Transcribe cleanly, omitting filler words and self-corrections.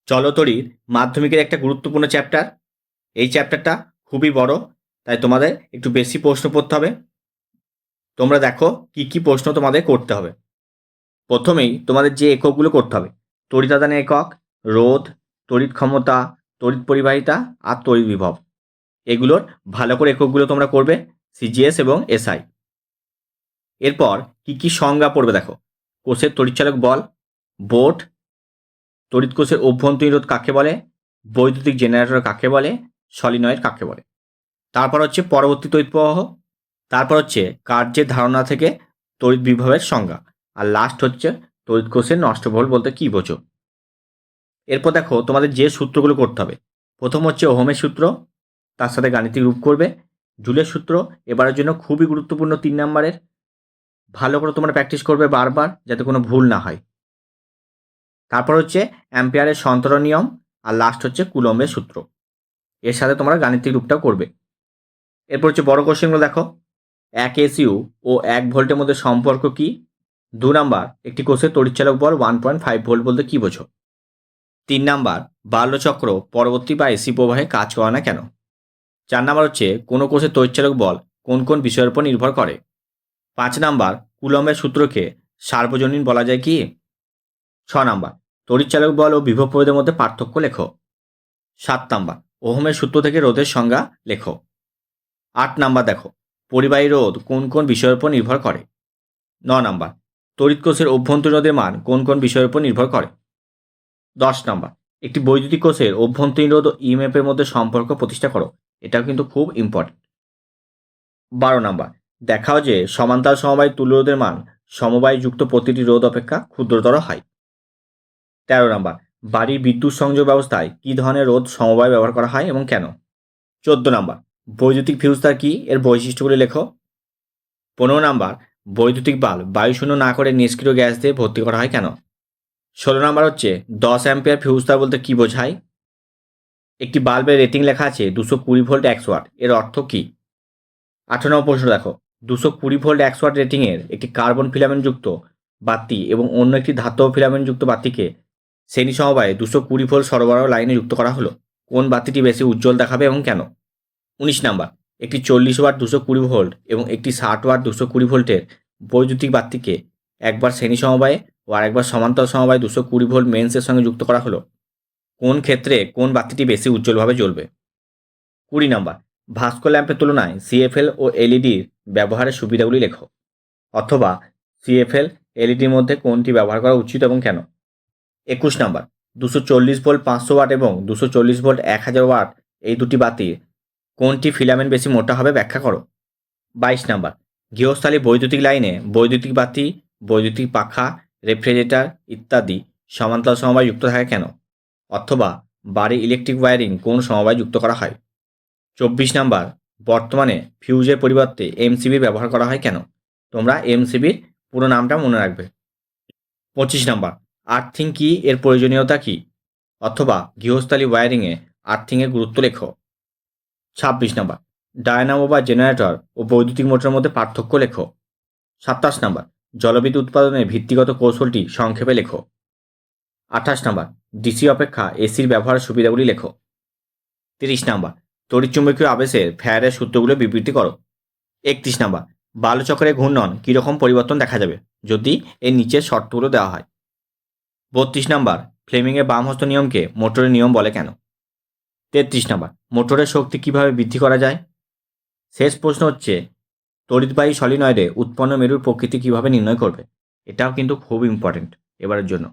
চলতরির মাধ্যমিকের একটা গুরুত্বপূর্ণ চ্যাপ্টার। এই চ্যাপ্টারটা খুবই বড়, তাই তোমাদের একটু বেশি প্রশ্ন পড়তে হবে। তোমরা দেখো কি কি প্রশ্ন তোমাদের করতে হবে। প্রথমেই তোমাদের যে এককগুলো করতে হবে: তড়িতাদানের একক, রোধ, তড়িৎ ক্ষমতা, তড়িৎ পরিবাহিতা আর তড়িৎ বিভব। এগুলোর ভালো করে এককগুলো তোমরা করবে, সিজিএস এবং এসআই। এরপর কি কি সংজ্ঞা পড়বে দেখো: কোষের তড়িৎচালক বল, বোর্ড, তড়িৎ কোষের অভ্যন্তরীণ রোধ কাকে বলে, বৈদ্যুতিক জেনারেটর কাকে বলে, সলিনয়েড কাকে বলে। তারপর হচ্ছে পরবর্তী তড়িৎ প্রবাহ, তারপর হচ্ছে কার্যের ধারণা থেকে তড়িৎ বিভবের সংজ্ঞা, আর লাস্ট হচ্ছে তড়িৎ কোষের নষ্ট বল বলতে কী বোঝো। এরপর দেখো তোমাদের যে সূত্রগুলো করতে হবে। প্রথম হচ্ছে ওহমের সূত্র, তার সাথে গাণিতিক রূপ করবে। জুলের সূত্র এবারের জন্য খুবই গুরুত্বপূর্ণ, 3 নাম্বারের। ভালো করে তোমরা প্র্যাকটিস করবে বারবার, যাতে কোনো ভুল না হয়। তারপর হচ্ছে অ্যাম্পিয়ারের সন্তরণ নিয়ম, আর লাস্ট হচ্ছে কুলম্বের সূত্র। এর সাথে তোমরা গাণিতিক রূপটাও করবে। এরপর হচ্ছে বড় কোশ্চেনগুলো দেখো: 1 এসইউ ও 1 ভোল্টের মধ্যে সম্পর্ক কি? 2 নাম্বার, একটি কোষের তড়িৎচালক বল 1.5 ভোল্ট বলতে কী বোঝো? 3 নাম্বার, বাল্যচক্র পরবর্তী বা এসি প্রবাহে কাজ করে না কেন? 4 নাম্বার হচ্ছে কোনো কোষের তড়িৎচালক বল কোন কোন বিষয়ের উপর নির্ভর করে? 5 নাম্বার, কুলম্বের সূত্রকে সার্বজনীন বলা যায় কি? 6 নাম্বার, তড়িৎচালক বল ও বিভব প্রভেদের মধ্যে পার্থক্য লেখো। 7 নাম্বার, ওহমের সূত্র থেকে রোধের সংজ্ঞা লেখো। 8 নাম্বার দেখো, পরিবাহী রোধ কোন কোন বিষয়ের উপর নির্ভর করে? 9 নাম্বার, তড়িৎ কোষের অভ্যন্তরীণ রোধের মান কোন কোন বিষয়ের উপর নির্ভর করে? 10 নাম্বার, একটি বৈদ্যুতিক কোষের অভ্যন্তরীণ রোধ ও ইএমএফ এর মধ্যে সম্পর্ক প্রতিষ্ঠা করো। এটাও কিন্তু খুব ইম্পর্টেন্ট। 12 নাম্বার, দেখাও যে সমান্তরাল সমবায়ী তুল্য রোধের মান সমবায়যুক্ত প্রতিটি রোধ অপেক্ষা ক্ষুদ্রতর হয়। 13 নাম্বার, বাড়ির বিদ্যুৎ সংযোগ ব্যবস্থায় কী ধরনের রোধ সমবায় ব্যবহার করা হয় এবং কেন? 14 নাম্বার, বৈদ্যুতিক ফিউজ তার কী, এর বৈশিষ্ট্যগুলি লেখো। 15 নাম্বার, বৈদ্যুতিক বাল্ব বায়ুশূন্য না করে নিষ্ক্রিয় গ্যাস দিয়ে ভর্তি করা হয় কেন? 16 নাম্বার হচ্ছে 10 অ্যাম্পিয়ার ফিউজ তার বলতে কী বোঝায়? একটি বাল্বের রেটিং লেখা আছে 220 ভোল্ট 100 ওয়াট, এর অর্থ কী? 18 নম্বর প্রশ্ন দেখো: 220 ভোল্ট 100 ওয়াট রেটিংয়ের একটি কার্বন ফিলামেন্টযুক্ত বাতি এবং অন্য একটি ধাতব ফিলামেন্টযুক্ত বাতিকে শ্রেণী সমবায়ে 220 ভোল্ট সরবরাহ লাইনে যুক্ত করা হলো। কোন বাতিটি বেশি উজ্জ্বল দেখাবে এবং কেন? 19 নাম্বার, একটি 40 ওয়াট 220 ভোল্ট এবং একটি 60 ওয়াট 220 ভোল্টের বৈদ্যুতিক বাতিকে একবার শ্রেণী সমবায়ে ও আরেকবার সমান্তরাল সমবায়ে 220 ভোল্ট মেন্সের সঙ্গে যুক্ত করা হলো। কোন ক্ষেত্রে কোন বাতিটি বেশি উজ্জ্বলভাবে জ্বলবে? 20 নাম্বার, ভাস্কর ল্যাম্পের তুলনায় সিএফএল ও এলইডির ব্যবহারের সুবিধাগুলি লেখো, অথবা সিএফএল এলইডির মধ্যে কোনটি ব্যবহার করা উচিত এবং কেন? 21 নাম্বার, 240 ভোল্ট 500 ওয়াট এবং 240 ভোল্ট 1000 ওয়াট এই দুটি বাতির কোনটি ফিলামেন্ট বেশি মোটা হবে ব্যাখ্যা করো। 22 নাম্বার, গৃহস্থালী বৈদ্যুতিক লাইনে বৈদ্যুতিক বাতি, বৈদ্যুতিক পাখা, রেফ্রিজারেটর ইত্যাদি সমান্তরাল সমবায় যুক্ত থাকে কেন? অথবা বাড়ির ইলেকট্রিক ওয়্যারিং কোন সমবায় যুক্ত করা হয়? 24 নাম্বার, বর্তমানে ফিউজের পরিবর্তে এমসিবি ব্যবহার করা হয় কেন? তোমরা এমসিবির পুরো নামটা মনে রাখবে। 25 নাম্বার, আর্থিং কি, এর প্রয়োজনীয়তা কি? অথবা গৃহস্থালী ওয়্যারিংয়ে আর্থিংয়ের গুরুত্ব লেখো। 26 নাম্বার, ডায়নামো বা জেনারেটর ও বৈদ্যুতিক মোটরের মধ্যে পার্থক্য লেখো। 27 নাম্বার, জলবিদ্যুৎ উৎপাদনের ভিত্তিগত কৌশলটি সংক্ষেপে লেখো। 28 নাম্বার, ডিসি অপেক্ষা এসির ব্যবহারের সুবিধাগুলি লেখো। 30 নাম্বার, তড়িৎচুম্বকীয় আবেশের ফ্যারাডের সূত্রগুলো বিবৃতি করো। 31 নাম্বার, বাল্যচক্রের ঘূর্ণন কীরকম পরিবর্তন দেখা যাবে যদি এর নিচের শর্তগুলো দেওয়া হয়? 32 নাম্বার, ফ্লেমিংয়ের বামহস্ত নিয়মকে মোটরের নিয়ম বলে কেন? 33 নাম্বার, মোটরের শক্তি কিভাবে বৃদ্ধি করা যায়? শেষ প্রশ্ন হচ্ছে তড়িৎবাহী সলিনয়েডে উৎপন্ন মেরুর প্রকৃতি কিভাবে নির্ণয় করবে? এটাও কিন্তু খুব ইম্পর্টেন্ট এবারের জন্য।